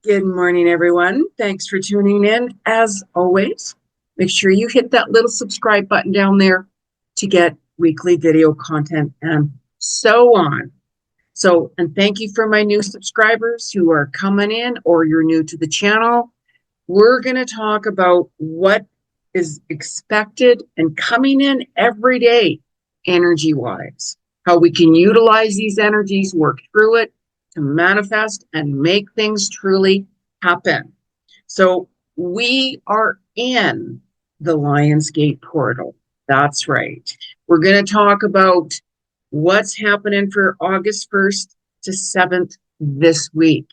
Good morning, everyone. Thanks for tuning in. As always, make sure you hit that little subscribe button down there to get weekly video content and so on. And thank you for my new subscribers who are coming in or you're new to the channel. We're going to talk about what is expected and coming in every day, energy-wise, how we can utilize these energies, work through it to manifest and make things truly happen. So we are in the Lionsgate portal. That's right. We're going to talk about what's happening for August 1st to 7th this week.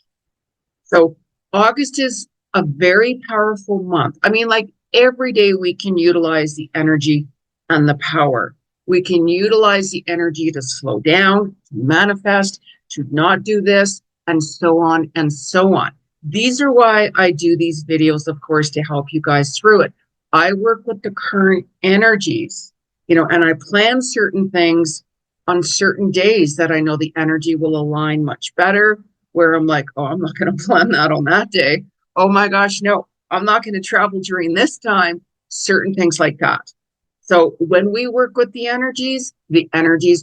So August is a very powerful month. I mean, like every day we can utilize the energy and the power. We can utilize the energy to slow down, to manifest, to not do this, and so on and so on. These are why I do these videos, of course, to help you guys through it. I work with the current energies, and I plan certain things on certain days that I know the energy will align much better, where I'm like, oh, I'm not going to plan that on that day. Oh my gosh, no, I'm not going to travel during this time, certain things like that. So when we work with the energies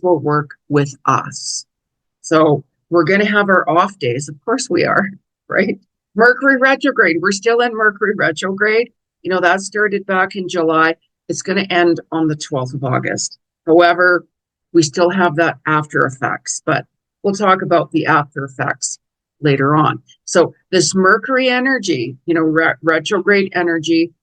will work with us. So we're going to have our off days. Of course we are, right? Mercury retrograde. We're still in Mercury retrograde. That started back in July. It's going to end on the 12th of August. However, we still have that after effects, but we'll talk about the after effects later on. So this Mercury energy, retrograde energy,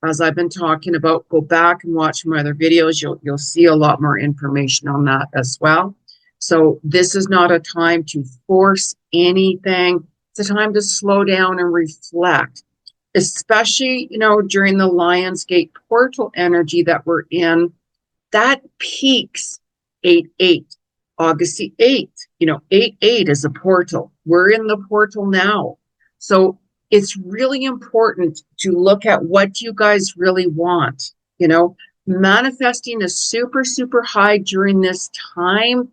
as I've been talking about, go back and watch my other videos. You'll see a lot more information on that as well. So this is not a time to force anything. It's a time to slow down and reflect, especially, during the Lionsgate portal energy that we're in. That peaks 8/8, August the 8th. 8/8 is a portal. We're in the portal now. So it's really important to look at what you guys really want. Manifesting is super, super high during this time.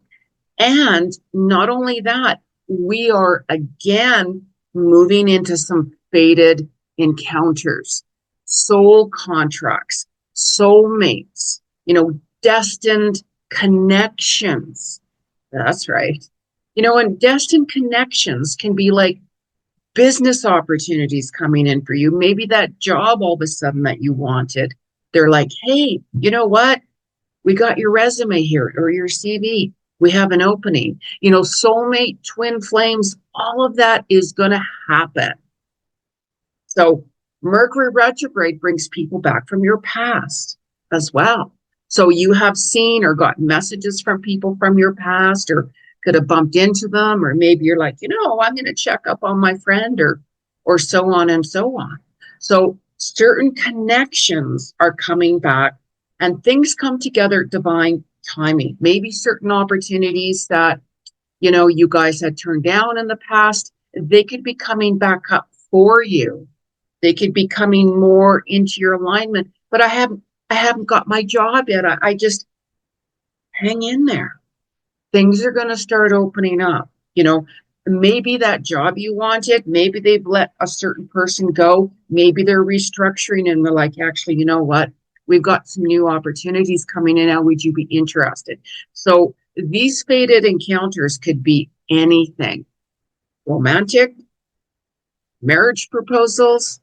And not only that, we are again moving into some fated encounters, soul contracts, soulmates, destined connections. That's right. And destined connections can be like business opportunities coming in for you. Maybe that job all of a sudden that you wanted, they're like, hey, you know what? We got your resume here or your CV. We have an opening. Soulmate, twin flames, all of that is going to happen. So Mercury retrograde brings people back from your past as well. So you have seen or got messages from people from your past, or could have bumped into them, or maybe you're like, I'm going to check up on my friend, or so on and so on. So certain connections are coming back and things come together, divine timing. Maybe certain opportunities that, you guys had turned down in the past, they could be coming back up for you. They could be coming more into your alignment, but I haven't got my job yet. I just hang in there. Things are going to start opening up. Maybe that job you wanted, maybe they've let a certain person go. Maybe they're restructuring and they're like, actually, you know what? We've got some new opportunities coming in now. Would you be interested? So these fated encounters could be anything. Romantic, marriage proposals.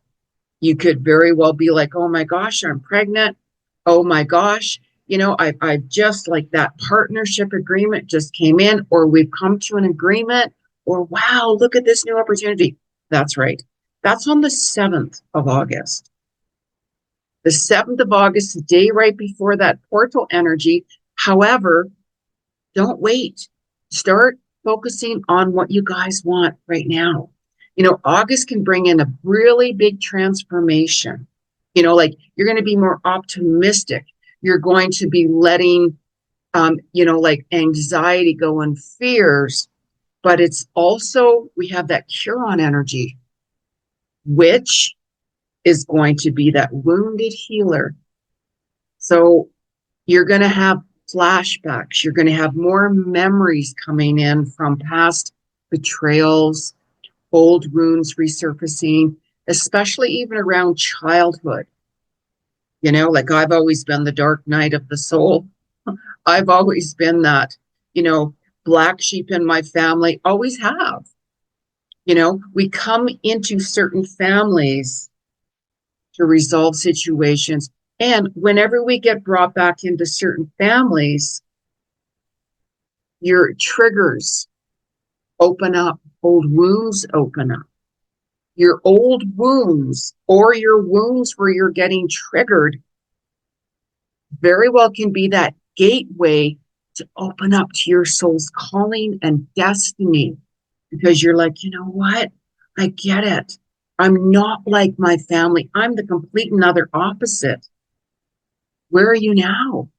You could very well be like, oh my gosh, I'm pregnant. Oh my gosh, I've just like that partnership agreement just came in, or we've come to an agreement, or wow, look at this new opportunity. That's right. That's on the 7th of August. The 7th of August, the day right before that portal energy. However, don't wait. Start focusing on what you guys want right now. August can bring in a really big transformation. Like you're going to be more optimistic. You're going to be letting, like anxiety go and fears. But it's also, we have that Chiron energy, which is going to be that wounded healer. So you're going to have flashbacks. You're going to have more memories coming in from past betrayals, old wounds resurfacing, especially even around childhood. You know, like I've always been the dark night of the soul. I've always been that, you know, black sheep in my family, always have. You know, we come into certain families to resolve situations. And whenever we get brought back into certain families, your triggers open up, old wounds open up. Your old wounds or your wounds where you're getting triggered very well can be that gateway to open up to your soul's calling and destiny, because you're like, you know what? I get it. I'm not like my family. I'm the complete and utter opposite. Where are you now?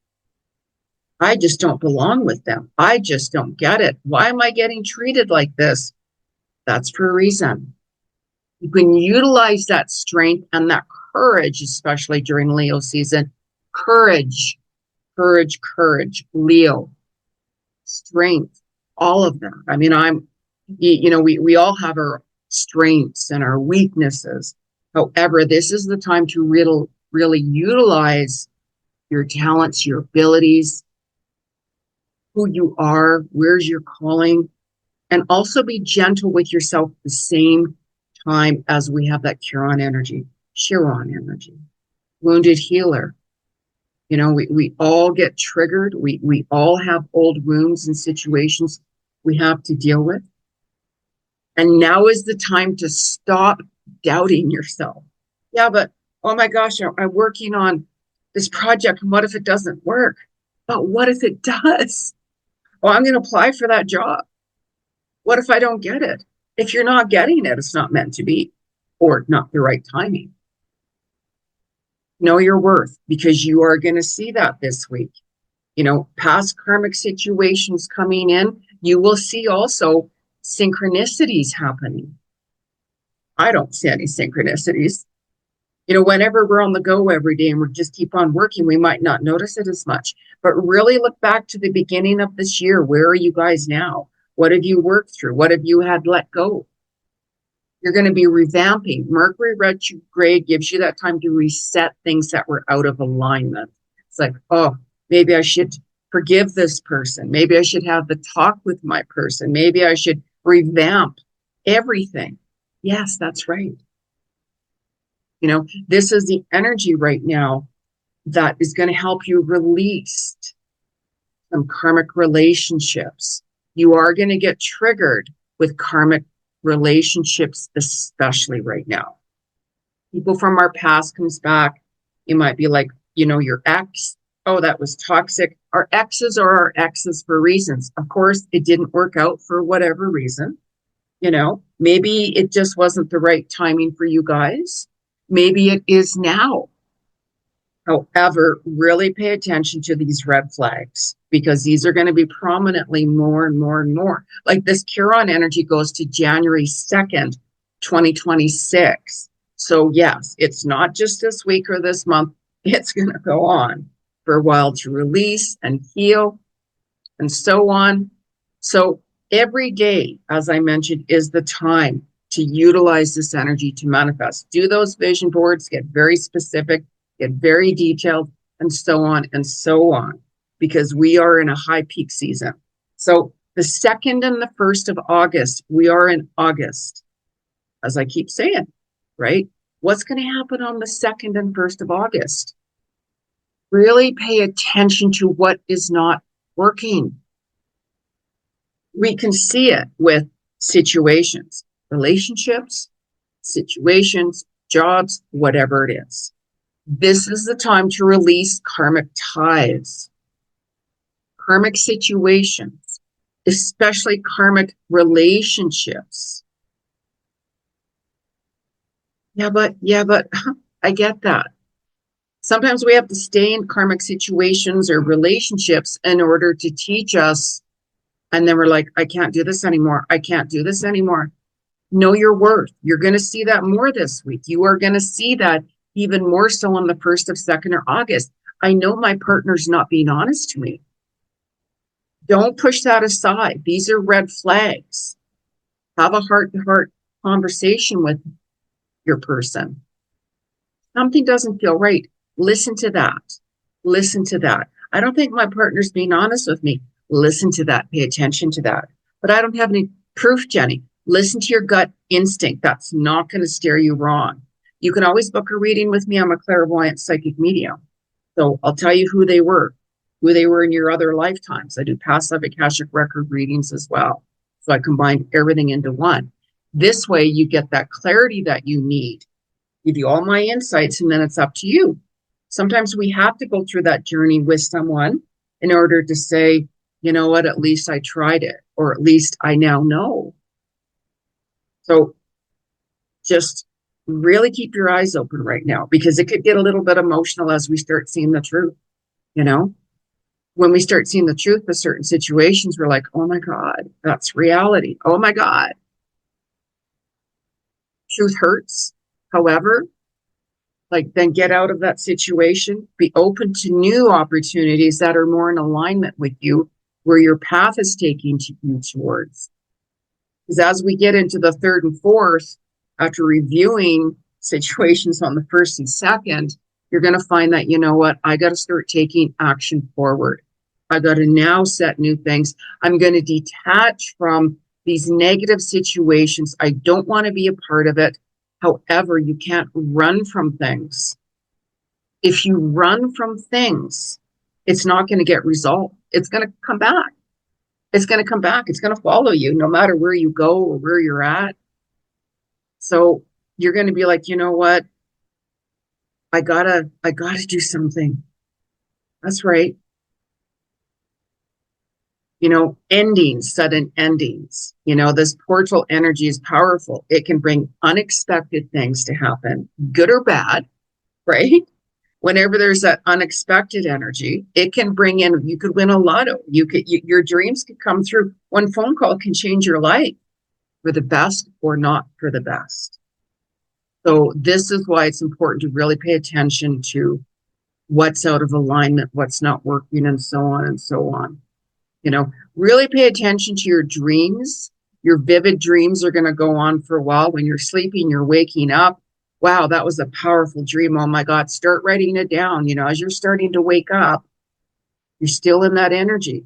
I just don't belong with them. I just don't get it. Why am I getting treated like this? That's for a reason. You can utilize that strength and that courage, especially during Leo season. Courage, courage, courage, Leo, strength, all of that. I mean, we all have our strengths and our weaknesses. However, this is the time to really utilize your talents, your abilities, who you are, where's your calling, and also be gentle with yourself at the same time as we have that Chiron energy, wounded healer. You know, we all get triggered. We all have old wounds and situations we have to deal with. And now is the time to stop doubting yourself. Yeah, but oh my gosh, I'm working on this project. And what if it doesn't work? But what if it does? Oh, I'm going to apply for that job. What if I don't get it? If you're not getting it, it's not meant to be, or not the right timing. Know your worth, because you are going to see that this week. You know, past karmic situations coming in. You will see also synchronicities happening. I don't see any synchronicities. You know, whenever we're on the go every day and we just keep on working, we might not notice it as much. But really look back to the beginning of this year. Where are you guys now? What have you worked through? What have you had let go? You're going to be revamping. Mercury retrograde gives you that time to reset things that were out of alignment. It's like, oh, maybe I should forgive this person. Maybe I should have the talk with my person. Maybe I should revamp everything. Yes, that's right. You know, this is the energy right now that is going to help you release some karmic relationships. You are going to get triggered with karmic relationships, especially right now. People from our past comes back. You might be like, you know, your ex. Oh, that was toxic. Our exes are our exes for reasons. Of course, it didn't work out for whatever reason. You know, maybe it just wasn't the right timing for you guys. Maybe it is now. However, really pay attention to these red flags, because these are going to be prominently more and more and more. Like this Chiron energy goes to January 2nd, 2026. So yes, it's not just this week or this month. It's going to go on for a while to release and heal and so on. So every day, as I mentioned, is the time to utilize this energy to manifest. Do those vision boards, get very specific, get very detailed, and so on, because we are in a high peak season. So the 2nd and the 1st of August, we are in August, as I keep saying, right? What's going to happen on the 2nd and 1st of August? Really pay attention to what is not working. We can see it with situations, relationships, situations, jobs, whatever it is. This is the time to release karmic ties, karmic situations, especially karmic relationships. Yeah, but I get that. Sometimes we have to stay in karmic situations or relationships in order to teach us. And then we're like, I can't do this anymore. I can't do this anymore. Know your worth. You're going to see that more this week. You are going to see that even more so on the 1st of 2nd or August. I know my partner's not being honest to me. Don't push that aside. These are red flags. Have a heart-to-heart conversation with your person. Something doesn't feel right. Listen to that. Listen to that. I don't think my partner's being honest with me. Listen to that. Pay attention to that. But I don't have any proof, Jeni. Listen to your gut instinct. That's not going to steer you wrong. You can always book a reading with me. I'm a clairvoyant psychic medium. So I'll tell you who they were in your other lifetimes. I do past life Akashic record readings as well. So I combine everything into one. This way you get that clarity that you need. Give you all my insights, and then it's up to you. Sometimes we have to go through that journey with someone in order to say, you know what, at least I tried it, or at least I now know. So just really keep your eyes open right now, because it could get a little bit emotional as we start seeing the truth. You know, when we start seeing the truth with certain situations, we're like, oh my God, that's reality. Oh my God. Truth hurts. However, like, then get out of that situation, be open to new opportunities that are more in alignment with you, where your path is taking you towards. Because as we get into the third and fourth, after reviewing situations on the first and second, you're going to find that, you know what, I got to start taking action forward. I got to now set new things. I'm going to detach from these negative situations. I don't want to be a part of it. However, you can't run from things. If you run from things, it's not going to get resolved. It's going to come back. It's going to come back. It's going to follow you no matter where you go or where you're at. So you're going to be like, you know what? I gotta do something. That's right. You know, endings, sudden endings. You know, this portal energy is powerful. It can bring unexpected things to happen, good or bad, right? Whenever there's that unexpected energy, it can bring in, you could win a lotto. Your dreams could come through. One phone call can change your life for the best or not for the best. So this is why it's important to really pay attention to what's out of alignment, what's not working, and so on and so on. You know, really pay attention to your dreams. Your vivid dreams are going to go on for a while. When you're sleeping, you're waking up. Wow, that was a powerful dream. Oh my God, start writing it down. You know, as you're starting to wake up, you're still in that energy.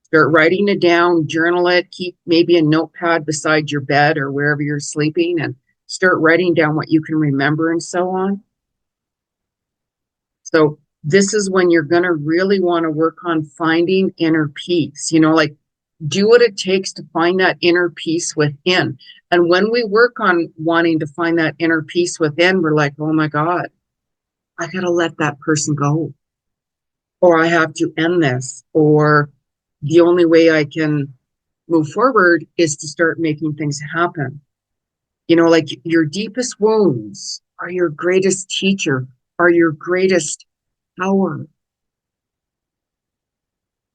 Start writing it down, journal it, keep maybe a notepad beside your bed or wherever you're sleeping, and start writing down what you can remember and so on. So this is when you're going to really want to work on finding inner peace, you know, like do what it takes to find that inner peace within. And when we work on wanting to find that inner peace within, we're like, oh my God, I got to let that person go, or I have to end this, or the only way I can move forward is to start making things happen. You know, like your deepest wounds are your greatest teacher, are your greatest power.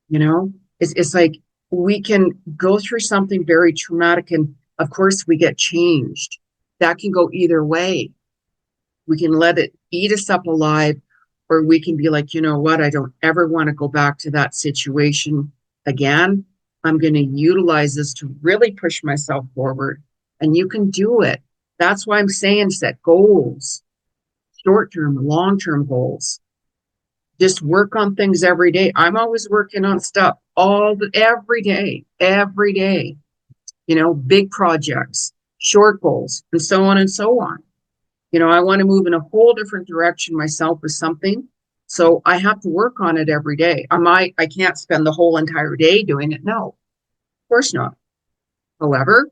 You know, it's like we can go through something very traumatic, and of course we get changed. That can go either way. We can let it eat us up alive, or we can be like, you know what, I don't ever want to go back to that situation again. I'm going to utilize this to really push myself forward. And you can do it. That's why I'm saying set goals, short-term, long-term goals. Just work on things every day. I'm always working on stuff every day, you know, big projects, short goals, and so on and so on. You know, I want to move in a whole different direction myself with something. So I have to work on it every day. I can't spend the whole entire day doing it. No, of course not. However,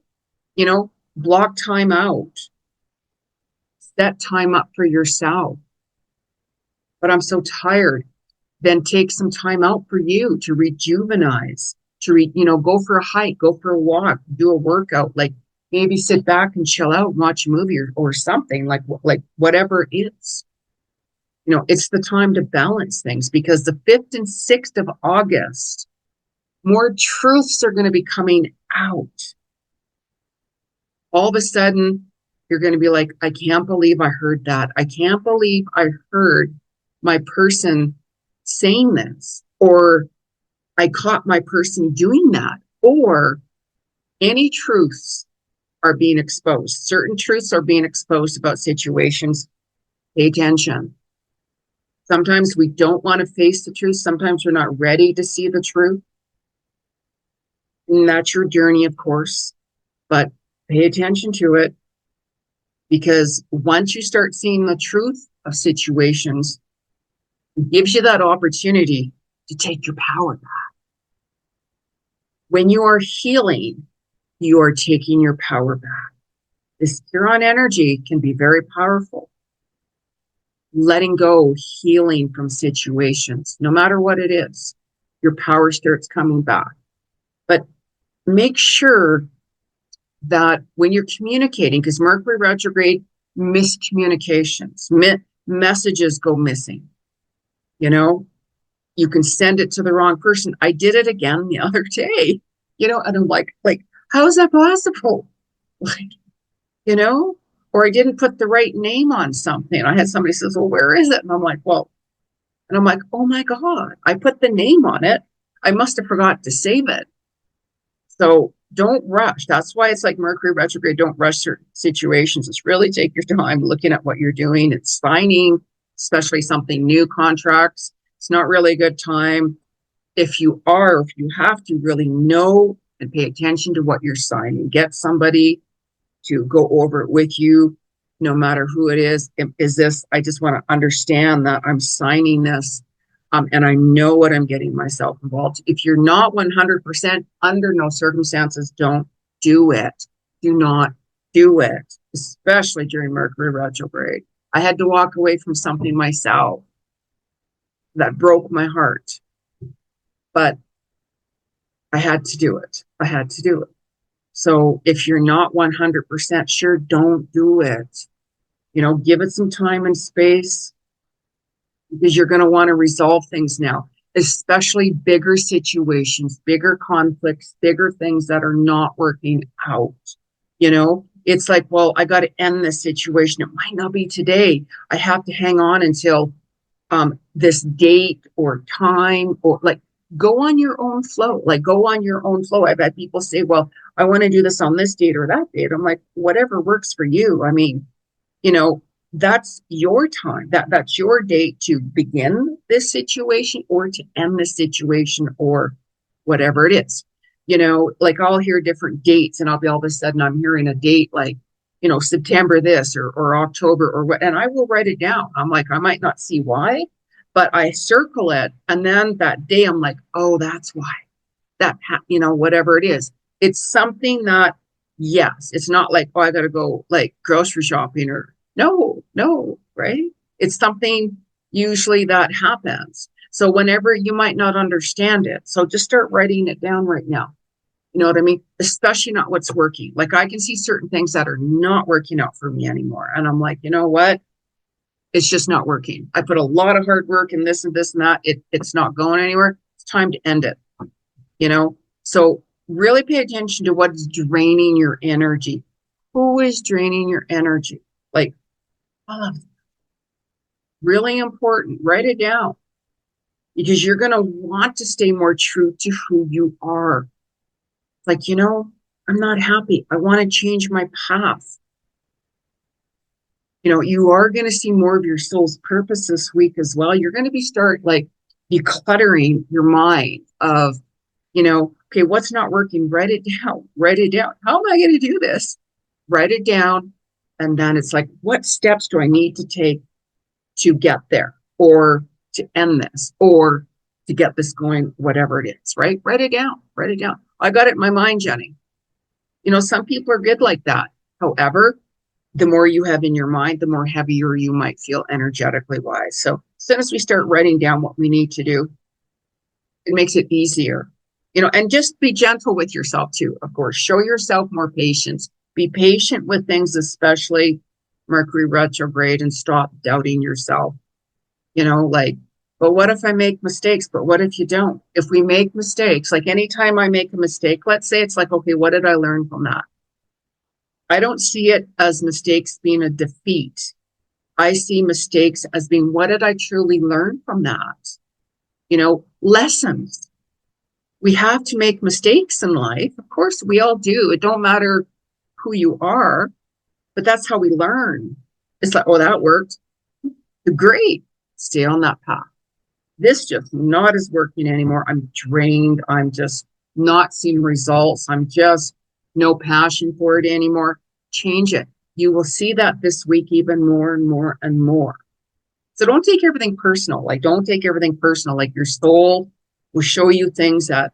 you know, block time out, set time up for yourself. But I'm so tired. Then take some time out for you to rejuvenize, go for a hike, go for a walk, do a workout, like maybe sit back and chill out and watch a movie or something, like whatever it is. You know, it's the time to balance things, because the 5th and 6th of August, more truths are going to be coming out. All of a sudden, you're going to be like, I can't believe I heard that. I can't believe I heard my person saying this, or I caught my person doing that, or any truths are being exposed. Certain truths are being exposed about situations. Pay attention. Sometimes we don't want to face the truth. Sometimes we're not ready to see the truth. And that's your journey, of course, but pay attention to it, because once you start seeing the truth of situations, it gives you that opportunity to take your power back. When you are healing, you are taking your power back. This Chiron energy can be very powerful. Letting go, healing from situations, no matter what it is, your power starts coming back. But make sure that when you're communicating, because Mercury retrograde, miscommunications, messages go missing. You know, you can send it to the wrong person. I did it again the other day, and I'm like, how is that possible? Or I didn't put the right name on something. I had somebody says, well, where is it? And I'm like, oh my God, I put the name on it. I must have forgot to save it. So don't rush. That's why it's like Mercury retrograde. Don't rush certain situations. It's really take your time looking at what you're doing. It's signing, especially something new, contracts. It's not really a good time. If you have to really know and pay attention to what you're signing, get somebody to go over it with you, no matter who it is. Is this, I just want to understand that I'm signing this, and I know what I'm getting myself involved. If you're not 100%, under no circumstances, don't do it. Do not do it, especially during Mercury retrograde. I had to walk away from something myself that broke my heart, but I had to do it. So if you're not 100% sure, don't do it. Give it some time and space, because you're going to want to resolve things now, especially bigger situations, bigger conflicts, bigger things that are not working out. It's like, well, I got to end this situation. It might not be today. I have to hang on until this date or time, or go on your own flow. I've had people say, well, I want to do this on this date or that date. I'm like, whatever works for you. I mean, that's your time. That's your date to begin this situation or to end this situation, or whatever it is. I'll hear different dates, and I'll be all of a sudden I'm hearing a date September this or October or what, and I will write it down. I'm like, I might not see why, but I circle it, and then that day I'm like, oh, that's why. Whatever it is. It's something that, yes, it's not like, oh, I got to go grocery shopping, or no, right? It's something usually that happens. So whenever you might not understand it, so just start writing it down right now. You know what I mean? Especially not what's working. I can see certain things that are not working out for me anymore. And I'm like, you know what? It's just not working. I put a lot of hard work in this and this and that. It's not going anywhere. It's time to end it. So really pay attention to what's draining your energy. Who is draining your energy? Really important. Write it down, because you're going to want to stay more true to who you are. I'm not happy. I want to change my path. You are going to see more of your soul's purpose this week as well. You're going to start decluttering your mind of, okay, what's not working? Write it down. How am I going to do this? Write it down. And then it's like, what steps do I need to take to get there, or to end this, or to get this going, whatever it is, right? Write it down. I got it in my mind, Jeni. Some people are good like that. However, the more you have in your mind, the more heavier you might feel energetically wise. So as soon as we start writing down what we need to do, it makes it easier, and just be gentle with yourself too. Of course, show yourself more patience. Be patient with things, especially Mercury retrograde, and stop doubting yourself. But what if I make mistakes? But what if you don't? If we make mistakes, anytime I make a mistake, let's say it's okay, what did I learn from that? I don't see it as mistakes being a defeat. I see mistakes as being, what did I truly learn from that? Lessons. We have to make mistakes in life. Of course, we all do. It don't matter who you are, but that's how we learn. It's like, oh, that worked. Great. Stay on that path. This just not is working anymore. I'm drained. I'm just not seeing results. I'm just no passion for it anymore. Change it. You will see that this week even more and more and more. So don't take everything personal. Like, don't take everything personal. Like, your soul will show you things that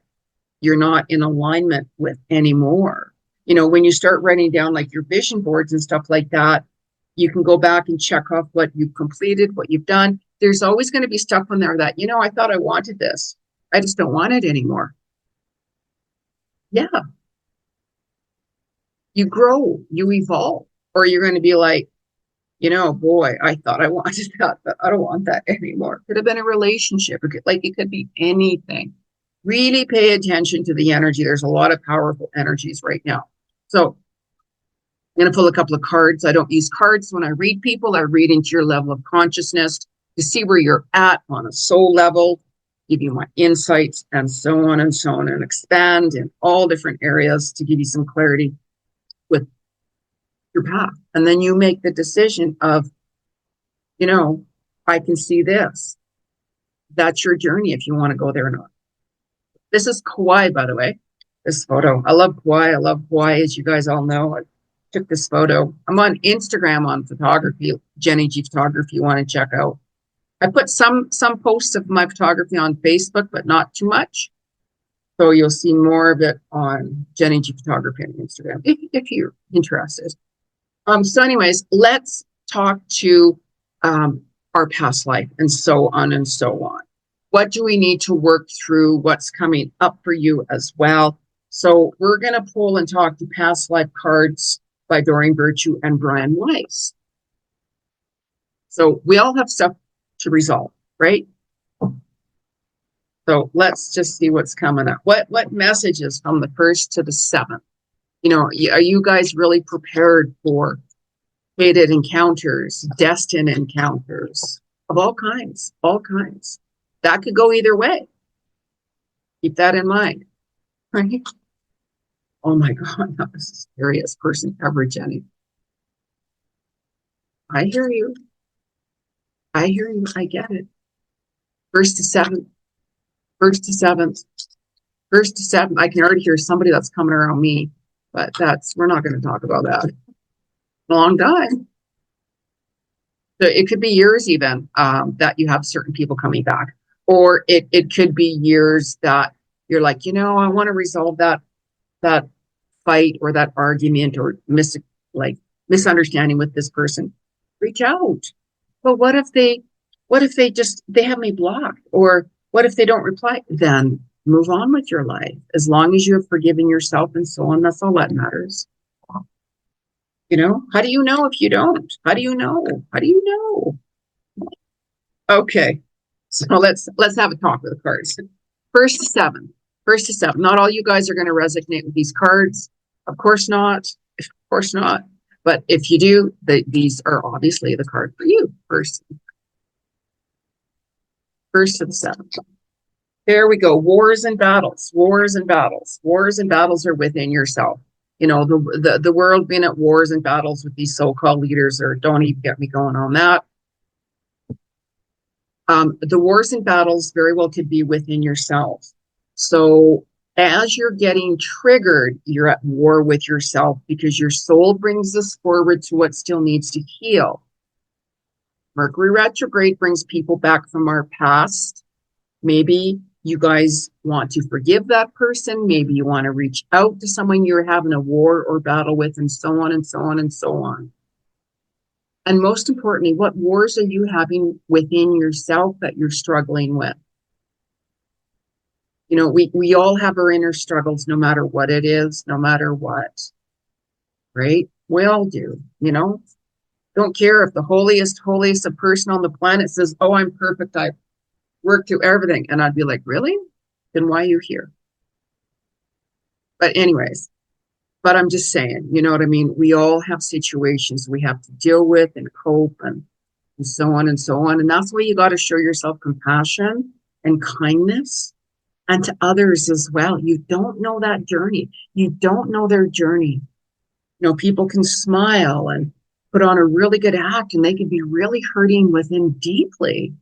you're not in alignment with anymore. You know, when you start writing down like your vision boards and stuff like that, you can go back and check off what you've completed, what you've done. There's always going to be stuff on there that, you know, I thought I wanted this. I just don't want it anymore. Yeah. You grow, you evolve, or you're going to be like, you know, boy, I thought I wanted that, but I don't want that anymore. Could have been a relationship. It could be anything. Really pay attention to the energy. There's a lot of powerful energies right now. So I'm going to pull a couple of cards. I don't use cards when I read people. I read into your level of consciousness to see where you're at on a soul level, give you my insights, and so on, and expand in all different areas to give you some clarity with your path. And then you make the decision of, you know, I can see this. That's your journey if you want to go there or not. This is Kauai, by the way, this photo. I love Kauai. I love Kauai, as you guys all know. I took this photo. I'm on Instagram on photography, Jeni G Photography, you want to check out. I put some posts of my photography on Facebook, but not too much. So you'll see more of it on Jeni G Photography on Instagram, if you're interested. So anyways, let's talk to our past life and so on and so on. What do we need to work through? What's coming up for you as well? So we're going to pull and talk to past life cards by Doreen Virtue and Brian Weiss. So we all have stuff to resolve, right? So let's just see what's coming up. What messages from the 1st to the 7th? You know, are you guys really prepared for fated encounters, destined encounters of all kinds, all kinds? That could go either way. Keep that in mind. Right? Oh my God, that was the scariest person ever, Jeni. I hear you. I hear you. I get it. 1st to 7th. 1st to 7th. 1st to 7th. I can already hear somebody that's coming around me, but we're not going to talk about that. A long time. So it could be years even that you have certain people coming back. Or it could be years that you're like, you know, I want to resolve that fight or that argument or misunderstanding with this person. Reach out. But what if they have me blocked? Or what if they don't reply? Then move on with your life. As long as you're forgiving yourself and so on, that's all that matters. You know, how do you know if you don't? How do you know? How do you know? Okay. So let's have a talk with the cards. 1st to 7th. 1st to 7th. Not all you guys are going to resonate with these cards. Of course not. Of course not. But if you do, these are obviously the card for you. 1st to the 7th. There we go. Wars and battles. Wars and battles. Wars and battles are within yourself. You know, the world being at wars and battles with these so-called leaders, or don't even get me going on that. The wars and battles very well could be within yourself. So as you're getting triggered, you're at war with yourself because your soul brings us forward to what still needs to heal. Mercury retrograde brings people back from our past. Maybe you guys want to forgive that person. Maybe you want to reach out to someone you're having a war or battle with, and so on and so on and so on. And most importantly, what wars are you having within yourself that you're struggling with? You know, we all have our inner struggles, no matter what it is, no matter what, right? We all do, you know? Don't care if the holiest of person on the planet says, oh, I'm perfect, I've worked through everything. And I'd be like, really? Then why are you here? But anyways, but I'm just saying, you know what I mean? We all have situations we have to deal with and cope and so on and so on. And that's why you got to show yourself compassion and kindness, and to others as well. You don't know that journey. You don't know their journey. People can smile and put on a really good act, and they can be really hurting within deeply.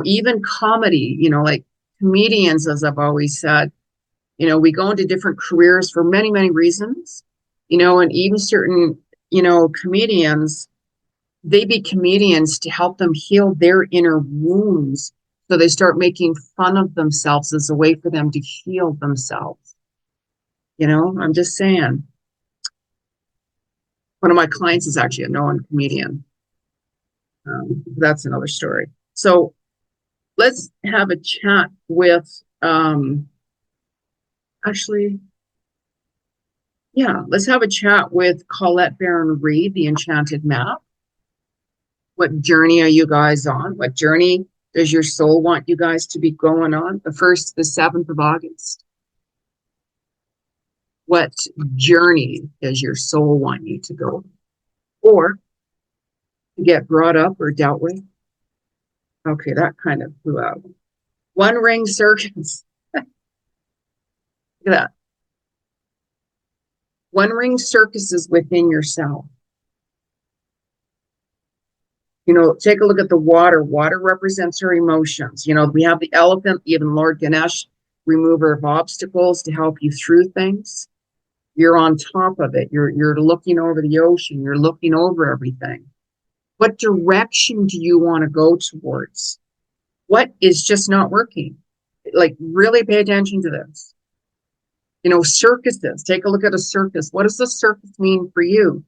Even comedy, like comedians, as I've always said, we go into different careers for many, many reasons, and even certain, comedians, they be comedians to help them heal their inner wounds. So they start making fun of themselves as a way for them to heal themselves. I'm just saying. One of my clients is actually a known comedian. That's another story. So let's have a chat with, let's have a chat with Colette Barron-Reed, the Enchanted Map. What journey are you guys on? What journey does your soul want you guys to be going on? The 1st to the 7th of August. What journey does your soul want you to go? Or to get brought up or dealt with? Okay, that kind of flew out. One ring circus. Look at that. One ring circus is within yourself. Take a look at the water. Water represents our emotions. We have the elephant, even Lord Ganesh, remover of obstacles to help you through things. You're on top of it. You're looking over the ocean. You're looking over everything. What direction do you want to go towards? What is just not working? Like, really pay attention to this. Circuses. Take a look at a circus. What does a circus mean for you?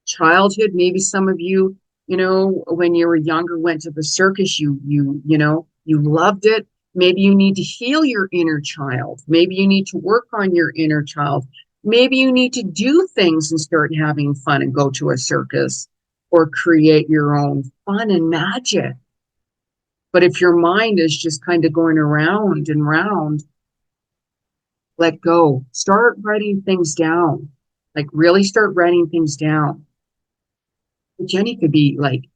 Childhood. Maybe some of you, when you were younger, went to the circus. You loved it. Maybe you need to heal your inner child. Maybe you need to work on your inner child. Maybe you need to do things and start having fun and go to a circus or create your own fun and magic. But if your mind is just kind of going around and round, let go. Start writing things down. Like, really start writing things down. Jeni could be like,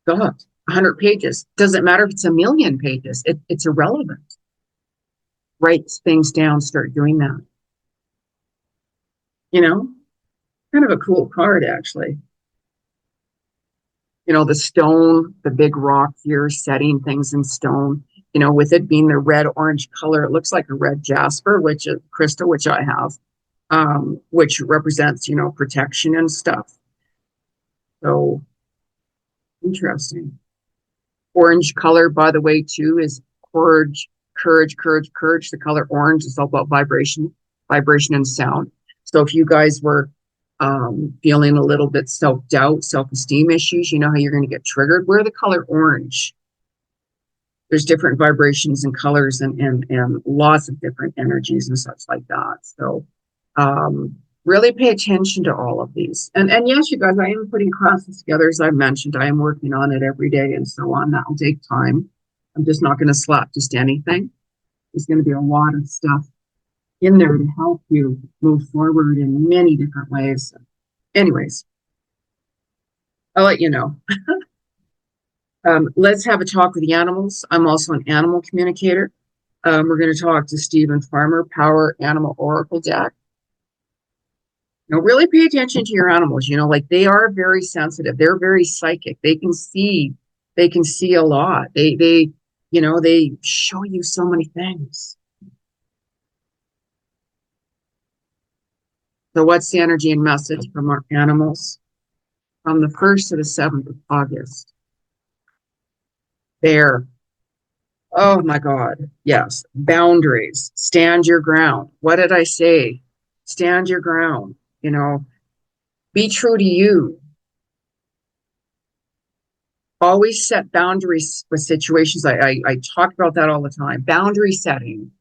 God, 100 pages. Doesn't matter if it's 1,000,000 pages. It's irrelevant. Write things down. Start doing that. Kind of a cool card, actually. The stone, the big rock here, setting things in stone, with it being the red orange color, it looks like a red jasper, which is crystal, which I have, which represents, protection and stuff. So interesting. Orange color, by the way, too, is courage. The color orange is all about vibration and sound. So if you guys were feeling a little bit self-doubt, self-esteem issues, you know how you're going to get triggered. Wear the color orange. There's different vibrations and colors and lots of different energies and such like that. So really pay attention to all of these. And yes, you guys, I am putting classes together, as I mentioned. I am working on it every day and so on. That will take time. I'm just not going to slap just anything. There's going to be a lot of stuff in there to help you move forward in many different ways. Anyways, I'll let you know. Let's have a talk with the animals. I'm also an animal communicator. We're going to talk to Stephen Farmer, Power Animal Oracle deck. Really pay attention to your animals. Like, they are very sensitive. They're very psychic. They can see a lot. They show you so many things. So what's the energy and message from our animals from the 1st to the 7th of August? Bear. Oh my God. Yes. Boundaries. Stand your ground. What did I say? Stand your ground. Be true to you. Always set boundaries with situations. I talk about that all the time. Boundary setting.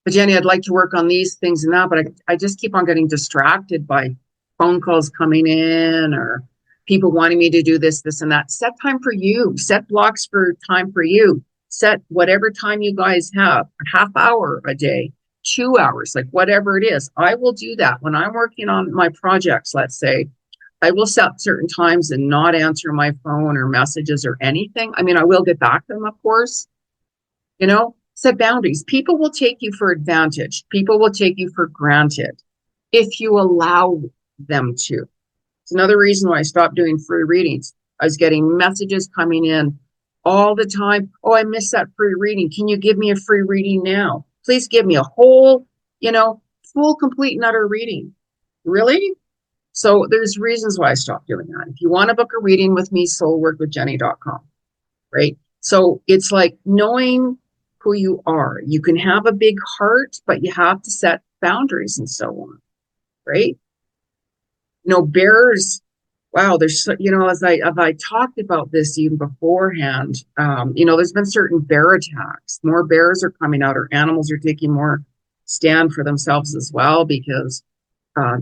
But Jeni, I'd like to work on these things and that, but I just keep on getting distracted by phone calls coming in or people wanting me to do this, and that. Set time for you. Set blocks for time for you. Set whatever time you guys have, a half hour a day, 2 hours, like whatever it is. I will do that. When I'm working on my projects, let's say, I will set certain times and not answer my phone or messages or anything. I mean, I will get back to them, of course. Set boundaries. People will take you for advantage. People will take you for granted if you allow them to. It's another reason why I stopped doing free readings. I was getting messages coming in all the time. Oh, I missed that free reading. Can you give me a free reading now? Please give me a whole, full, complete, and utter reading. Really? So there's reasons why I stopped doing that. If you want to book a reading with me, soulworkwithjeni.com, right? So it's like knowing who you are. You can have a big heart, but you have to set boundaries and so on, right? Bears, wow, there's, as I talked about this even beforehand, there's been certain bear attacks. More bears are coming out, or animals are taking more stand for themselves as well, because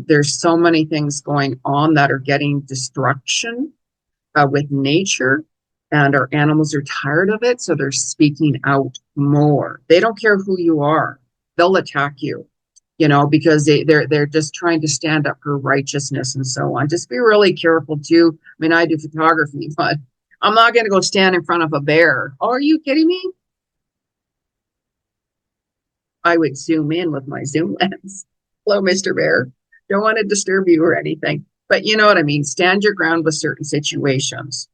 there's so many things going on that are getting destruction with nature, and our animals are tired of it, so they're speaking out more. They don't care who you are. They'll attack you, because they're just trying to stand up for righteousness and so on. Just be really careful too. I mean, I do photography, but I'm not going to go stand in front of a bear. Oh, are you kidding me? I would zoom in with my zoom lens. Hello, Mr. Bear. Don't want to disturb you or anything, but you know what I mean? Stand your ground with certain situations.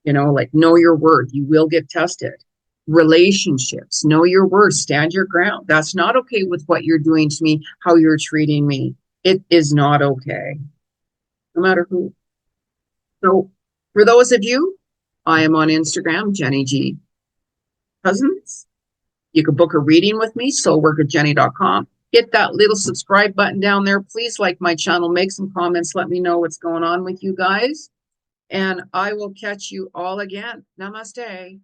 Like know your worth. You will get tested. Relationships, know your worth, stand your ground. That's not okay with what you're doing to me, how you're treating me. It is not okay, no matter who. So for those of you, I am on Instagram, Jeni G Cousins. You can book a reading with me, soulworkwithjeni.com. Hit that little subscribe button down there. Please like my channel, make some comments, let me know what's going on with you guys. And I will catch you all again. Namaste.